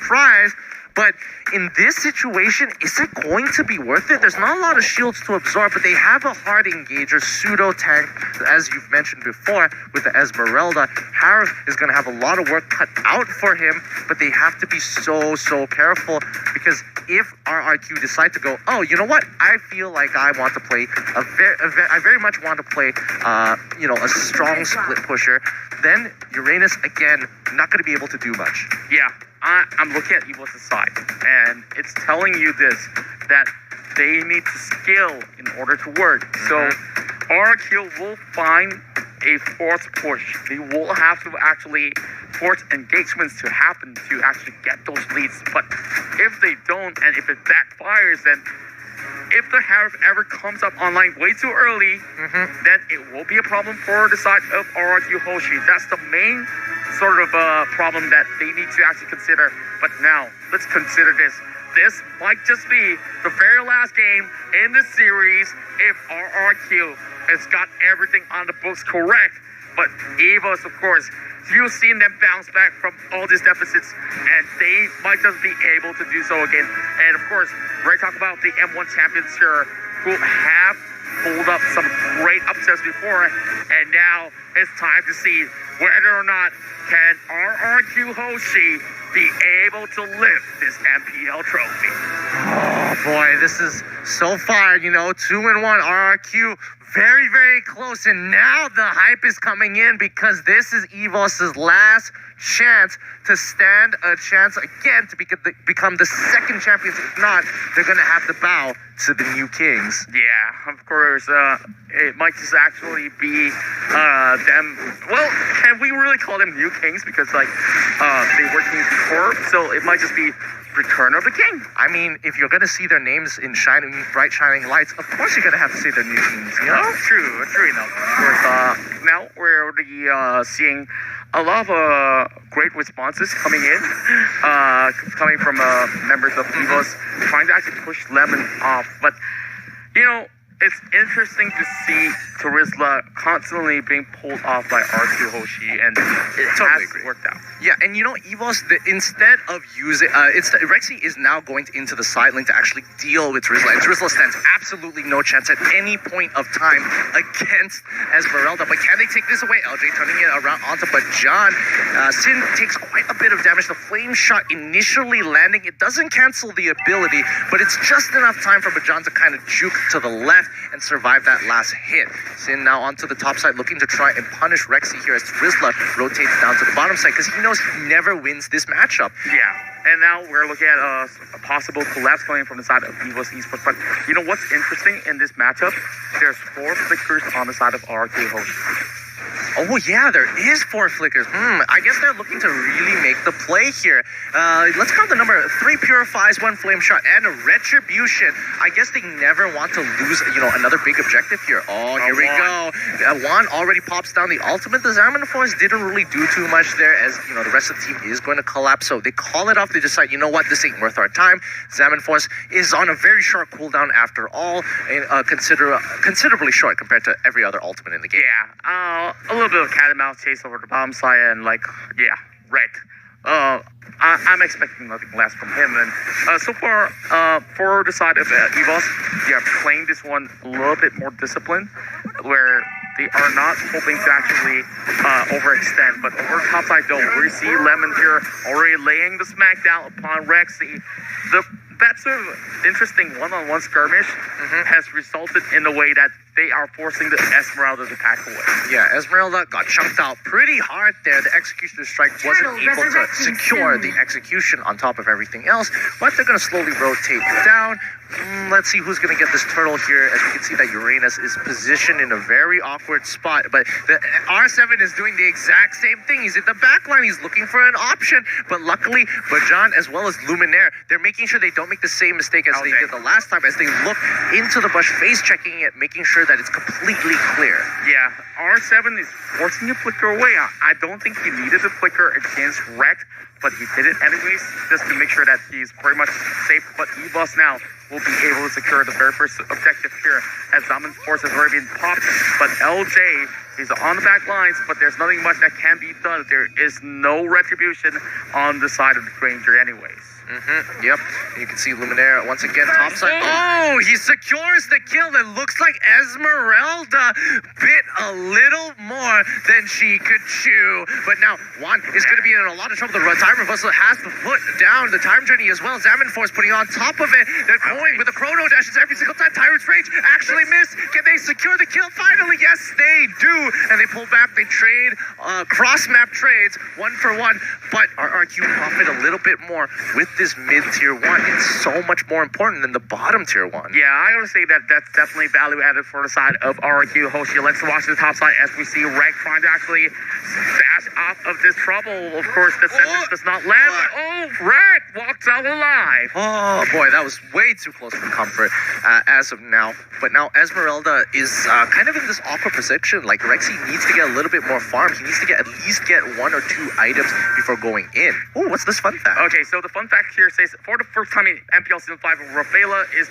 surprise. But in this situation, is it going to be worth it? There's not a lot of shields to absorb, but they have a hard engager, pseudo tank, as you've mentioned before, with the Esmeralda. Harith is going to have a lot of work cut out for him, but they have to be so careful, because if RRQ decide to go, oh, you know what? I feel like I want to play I very much want to play, a strong split pusher. Then Uranus, again, not going to be able to do much. Yeah. I'm looking at Evos' side, and it's telling you this, that they need to scale in order to work. So RQ will find a forced push. They will have to actually force engagements to happen to actually get those leads. But if they don't, and if it backfires, then if the Harith ever comes up online way too early, then it will be a problem for the side of RRQ Hoshi. That's the main sort of problem that they need to actually consider. But now, let's consider this. This might just be the very last game in the series if RRQ has got everything on the books correct. But Evos, of course, you've seen them bounce back from all these deficits, and they might just be able to do so again. And of course, we're talking about the M1 champions here who have pulled up some great upsets before, and now it's time to see whether or not can RRQ Hoshi be able to lift this MPL trophy. Oh boy, this is so far, 2-1 RRQ. Very close, and now the hype is coming in because this is Evos' last chance to stand a chance again to become the second champions. If not, they're going to have to bow to the new kings. Yeah, of course. It might just actually be them. Well, can we really call them new kings? Because, they were kings before, so it might just be Return of the King. I mean, if you're going to see their names in bright shining lights, of course you're going to have to say their new kings, True enough. Of course, now we're already seeing a lot of great responses coming in, coming from members of Evos, trying to actually push Lemon off. But, it's interesting to see Terizla constantly being pulled off by RQ Hoshi, and it totally has worked out. Yeah, and Evos, instead of using, Rexy is now going into the side lane to actually deal with Terizla, and Terizla stands absolutely no chance at any point of time against Esmeralda. But can they take this away? LJ turning it around onto Bajan. Sin takes quite a bit of damage. The flame shot initially landing, it doesn't cancel the ability, but it's just enough time for Bajan to kind of juke to the left and survive that last hit. Sin now onto the top side, looking to try and punish Rexy here as Terizla rotates down to the bottom side because he knows he never wins this matchup. Yeah, and now we're looking at a possible collapse coming from the side of Evos Esports. But what's interesting in this matchup? There's 4 flickers on the side of RK Hoshi. Oh yeah, there is 4 flickers. I guess they're looking to really make the play here. Let's count the number: 3 purifies, 1 flame shot, and a retribution. I guess they never want to lose, another big objective here. Oh, here we go. Juan already pops down the ultimate. The Zaman Force didn't really do too much there, as the rest of the team is going to collapse. So they call it off. They decide, this ain't worth our time. Zaman Force is on a very short cooldown after all, and considerably short compared to every other ultimate in the game. Yeah, a little bit of cat and mouse chase over the bottom side, and wreck. I'm expecting nothing less from him. And so far, for the side of Evos, they are playing this one a little bit more disciplined, where they are not hoping to actually overextend. But over top side, though, we see Lemon here already laying the smackdown upon Rexy. That sort of interesting one-on-one skirmish has resulted in a way that they are forcing the Esmeralda to pack away. Yeah, Esmeralda got chunked out pretty hard there. The Executioner Strike wasn't able to secure the execution on top of everything else, but they're going to slowly rotate down. Let's see who's going to get this turtle here. As you can see that Uranus is positioned in a very awkward spot, but the R7 is doing the exact same thing. He's in the back line. He's looking for an option, but luckily Bajan as well as Luminaire, they're making sure they don't make the same mistake as they did the last time, as they look into the bush, face checking it, making sure that it's completely clear. Yeah, R7 is forcing the flicker away. I don't think he needed the flicker against Wreck, but he did it anyways, just to make sure that he's pretty much safe. But Evos now will be able to secure the very first objective here, as Diamond Force has already been popped. But LJ is on the back lines, but there's nothing much that can be done. There is no retribution on the side of the Granger anyways. Yep. You can see Luminaire once again topside. Oh, he secures the kill. It looks like Esmeralda bit a little more than she could chew. But now Juan is going to be in a lot of trouble. The time reversal has to put down the time journey as well. Diamond Force putting on top of it. They're going with the chrono dashes every single time. Tyrant's Rage actually missed. Can they secure the kill finally? Yes, they do. And they pull back. They trade cross-map trades 1 for 1. But RRQ profit a little bit more with this mid-tier 1. It's so much more important than the bottom tier 1. Yeah, I gotta say that that's definitely value added for the side of RRQ. Hoshi, let's watch the top side as we see Reg trying to actually dash off of this trouble. Of course, the sentence does not land, but Reg walks out alive. Oh boy, that was way too close for comfort as of now. But now Esmeralda is kind of in this awkward position. Like Rexy needs to get a little bit more farm. He needs to at least get 1 or 2 items before going in. Oh, what's this fun fact? Okay, so the fun fact here says, for the first time in MPL Season 5, Rafaela is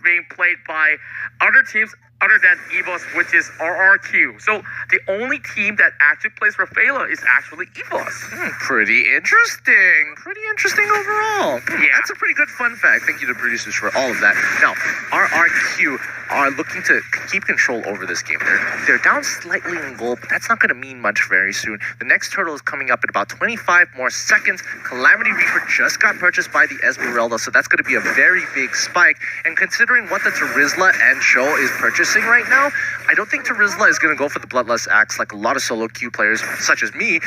being played by other teams other than Evos, which is RRQ. So the only team that actually plays Rafaela is actually Evos. Pretty interesting. Pretty interesting overall. Yeah. That's a pretty good fun fact. Thank you to producers for all of that. Now, RRQ are looking to keep control over this game. They're down slightly in gold, but that's not going to mean much very soon. The next turtle is coming up in about 25 more seconds. Calamity Reaper just got purchased by the Esmeralda, so that's going to be a very big spike. And considering what the Terizla and Show is purchasing right now, I don't think Terizla is going to go for the Bloodlust Axe like a lot of solo queue players, such as me,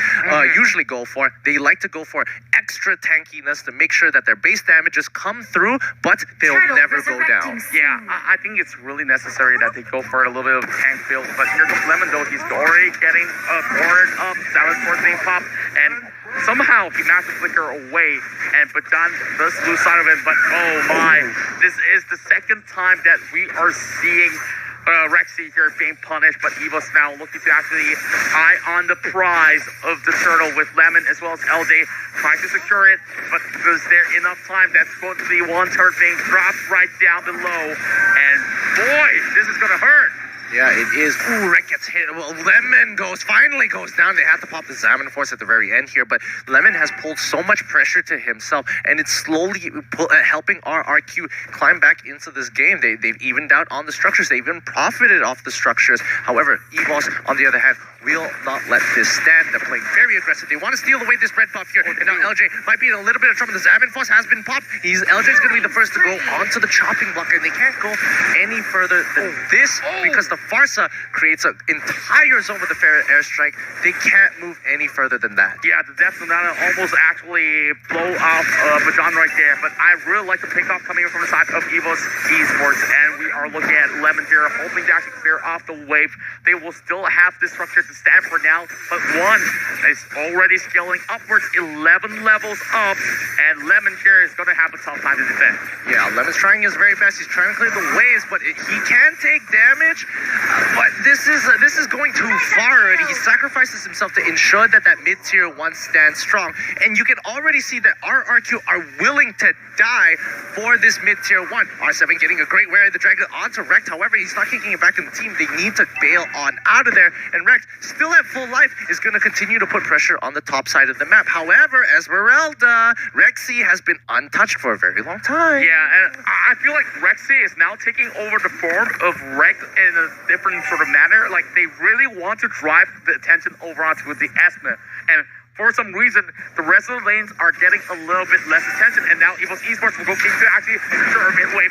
usually go for. They like to go for extra tankiness to make sure that their base damages come through, but they'll never go down. Yeah, I think it's really necessary that they go for a little bit of tank build. But here comes Lemon, though. He's already getting cornered up. Silent Force being popped, and somehow he managed to flicker away, but John does lose sight of it. But oh my, this is the second time that we are seeing Rexy here being punished, but Evos now looking to actually eye on the prize of the turtle with Lemon as well as LJ trying to secure it, but is there enough time? That's going to be one turret being dropped right down below, and boy, this is going to hurt. Yeah, it is. Ooh, Rek gets hit. Well, Lemon finally goes down. They have to pop the Diamond Force at the very end here, but Lemon has pulled so much pressure to himself, and it's slowly helping RRQ climb back into this game. They've evened out on the structures. They even profited off the structures. However, Evos, on the other hand, will not let this stand. They're playing very aggressive. They want to steal away this red buff here, and now LJ might be in a little bit of trouble. The Diamond Force has been popped. LJ's going to be the first to go onto the chopping block, and they can't go any further than this because the Farsa creates an entire zone with a fair airstrike. They can't move any further than that. Yeah, the Death Sonata almost actually blow off Bajan right there, but I really like the pickoff coming in from the side of Evos Esports, and we are looking at Lemon here, hoping to actually clear off the wave. They will still have this structure to stand for now, but one is already scaling upwards 11 levels up, and Lemon here is going to have a tough time to defend. Yeah, Lemon's trying his very best. He's trying to clear the waves, but he can take damage. But this is going too far already. He sacrifices himself to ensure that mid-tier 1 stands strong. And you can already see that RRQ are willing to die for this mid-tier 1. R7 getting a great wear of the Dragon onto Rex. However, he's not kicking it back in the team. They need to bail on out of there. And Rex, still at full life, is going to continue to put pressure on the top side of the map. However, Esmeralda, Rexy has been untouched for a very long time. Yeah, and I feel like Rexy is now taking over the form of Rex in a different sort of manner. Like, they really want to drive the attention over onto the Esme, and for some reason, the rest of the lanes are getting a little bit less attention, and now Evos Esports will go to actually secure a mid wave.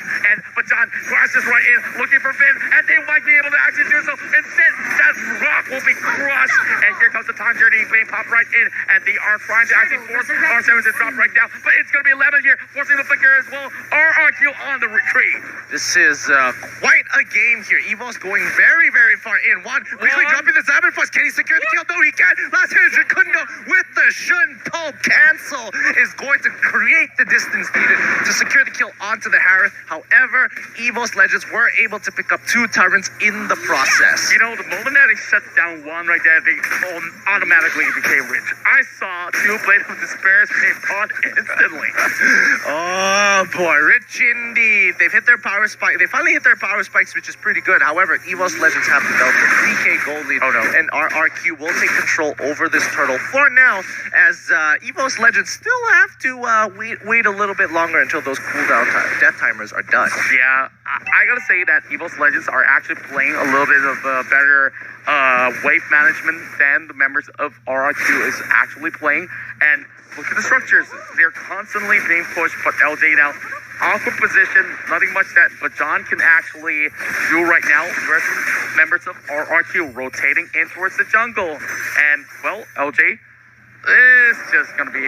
But John crashes right in, looking for Finn, and they might be able to actually do so. Instead, that rock will be crushed, and here comes the time journey being popped right in, and they are trying to actually force R7 to drop right down, but it's going to be 11 here, forcing the flicker as well. RRQ on the retreat. This is quite a game here. Evos going very, very far in. Juan quickly dropping the Diamond Force. Can he secure the kill? No, he can't. Last hit is Jukundo with the Shunpo cancel is going to create the distance needed to secure the kill onto the Harith. However, Evos Legends were able to pick up 2 Tyrants in the process. You know, the moment that they shut down one right there, they automatically became rich. I saw 2 Blade of Despair became caught instantly. Oh boy, rich indeed. They've hit their power spike. They finally hit their power spikes, which is pretty good. However, Evos Legends have developed a 3K gold lead. Oh no. And RRQ will take control over this turtle for now, as Evos Legends still have to wait a little bit longer until those cooldown death timers are done. Yeah, I gotta say that Evos Legends are actually playing a little bit of better wave management than the members of RRQ is actually playing. And look at the structures. They're constantly being pushed, but LJ now, awkward position, nothing much that but John can actually do right now. The rest of the members of RRQ rotating in towards the jungle. And, well, LJ is just going to be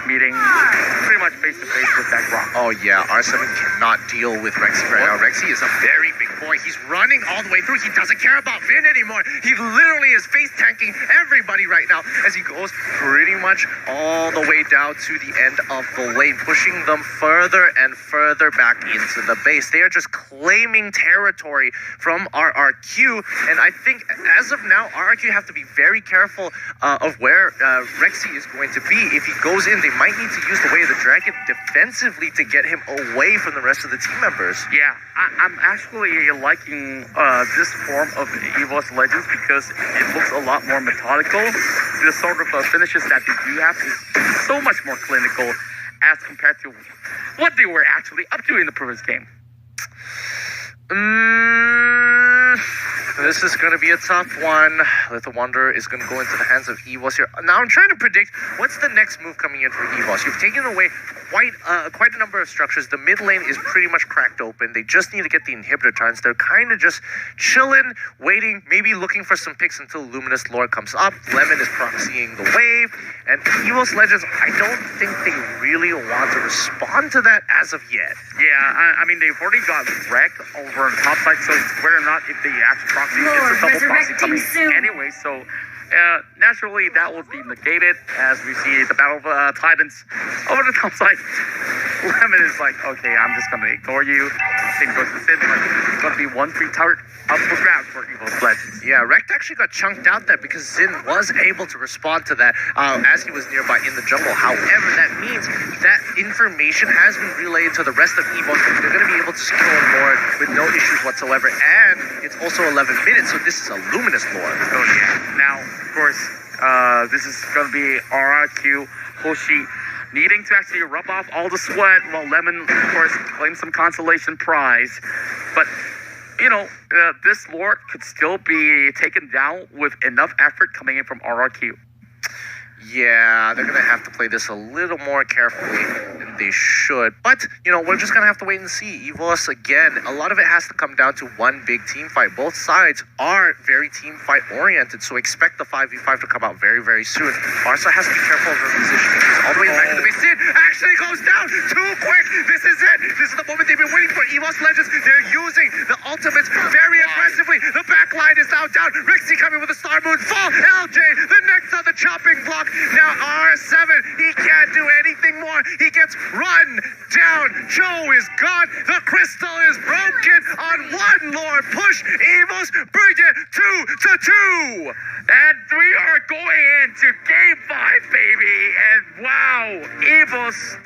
meeting pretty much face-to-face with that Grok. Oh yeah, R7 cannot deal with Rexy right now. Rexy is a very big boy. He's running all the way through. He doesn't care about Vin anymore. He literally is face-tanking everybody right now as he goes pretty much all the way down to the end of the lane, pushing them further and further back into the base. They are just claiming territory from RRQ, and I think as of now, RRQ have to be very careful of where Rexy is going to be. If he goes in, they might need to use the Way of the Dragon defensively to get him away from the rest of the team members. Yeah, I'm actually liking this form of Evos Legends because it looks a lot more methodical. The sort of finishes that they do have is so much more clinical as compared to what they were actually up to in the previous game. This is going to be a tough one. Little Wonder is going to go into the hands of Evos here. Now I'm trying to predict what's the next move coming in for Evos. You've taken away quite a number of structures. The mid lane is pretty much cracked open. They just need to get the inhibitor turns. They're kind of just chilling, waiting, maybe looking for some picks until Luminous Lord comes up. Lemon is proxying the wave. And Evos Legends, I don't think they really want to respond to that as of yet. Yeah, I mean, they've already got wrecked over on top side, so whether or not if they actually proxy, it's a double proxy coming anyway, so naturally that will be negated as we see the Battle of Titans over the top side. Lemon is like, okay, I'm just going to ignore you. Same goes to Sid, but it's going to be 1 free turret up for grabs for Evos Legends. Yeah, Rekt actually got chunked out there because Zin was able to respond to that as he was nearby in the jungle. However, that means that information has been relayed to the rest of Evos. They're going to be able to secure a Lord with no issues whatsoever. And it's also 11 minutes, so this is a Luminous Lord. Oh, yeah. Now, of course, this is going to be RRQ, Hoshi, needing to actually rub off all the sweat while Lemon, of course, claims some consolation prize. But, you know, this Lord could still be taken down with enough effort coming in from RRQ. Yeah, they're going to have to play this a little more carefully than they should. But, you know, we're just going to have to wait and see. Evos, again, a lot of it has to come down to one big team fight. Both sides are very team fight oriented, so expect the 5v5 to come out very, very soon. Barca has to be careful of her positioning. He's all the way back to the base. Sid actually goes down too quick. This is it. This is the moment they've been waiting for. Evos Legends, they're using the ultimates very aggressively. The back line is now down. Rexy coming with a Star Moon fall. LJ, the next on the chopping block. Now R7, he can't do anything more. He gets run down. Joe is gone. The crystal is broken on one Lord. Push Evos, bring it 2-2. And we are going into Game 5, baby. And wow, Evos